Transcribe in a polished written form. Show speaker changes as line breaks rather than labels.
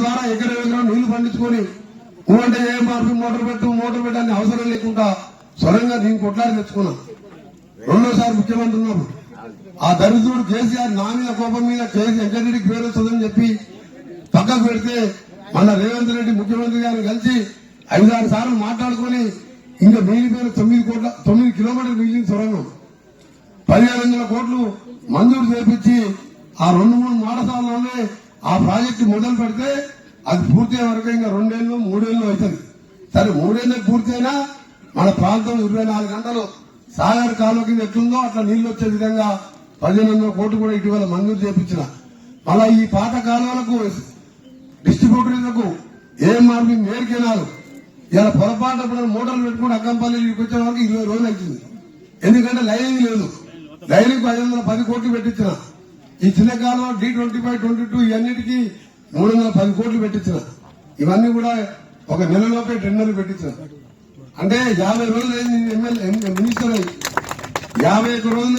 ద్వారా ఎకరెకరం నీళ్లు పండించుకొని అంటే ఏఎంఆర్పి మోటార్ పెట్టాలని అవసరం లేకుండా స్వరంగా నేను కొట్లాడి తెచ్చుకున్నా. రెండోసారి ముఖ్యమంత్రి ఉన్నప్పుడు ఆ దరిద్రుడు కేసీఆర్ నా మీద కోపం మీద వెంకటరెడ్డికి పేరు వస్తుందని చెప్పి పక్కకు పెడితే మన రేవంత్ రెడ్డి ముఖ్యమంత్రి గారిని కలిసి 5-6 సార్లు మాట్లాడుకుని ఇంకా మిగిలిపోయిన 9 కిలోమీటర్లు మిగిలిన సొరంగం 1500 కోట్లు మంజూరు చేపించి ఆ 2-3 మాటసాలలోనే ఆ ప్రాజెక్టు మొదలు పెడితే అది పూర్తయ్యే వరకు ఇంకా 2 ఏళ్ళు 3 ఏళ్ళు అవుతుంది. సరే 3 ఏళ్ళకి పూర్తయినా మన ప్రాంతం 24 గంటలు సాగర్ కాలువ కింద ఎట్లుందో అట్లా నీళ్లు వచ్చే విధంగా 1500 కోట్లు కూడా ఇటీవల మంజూరు చేపించిన. మళ్ళా ఈ పాత కాలువలకు డిస్ట్రిబ్యూటర్లకు ఏఎంఆర్పి మేరకెనాలు ఇలా పొరపాటు మోటార్లు పెట్టుకుని అక్కంపల్లి వచ్చే వరకు 20 రోజులు అవుతుంది. ఎందుకంటే లైనింగ్ లేదు. లైనింగ్ 510 కోట్లు పెట్టించిన. ఈ చిన్న కాలువ D25, 22 ఇవన్నిటికీ 310 కోట్లు పెట్టించిన. ఇవన్నీ కూడా ఒక నెలలోపే టెండర్లు పెట్టించిన. అంటే 50 రోజులు మినిస్టర్ అయ్యి 51 రోజులు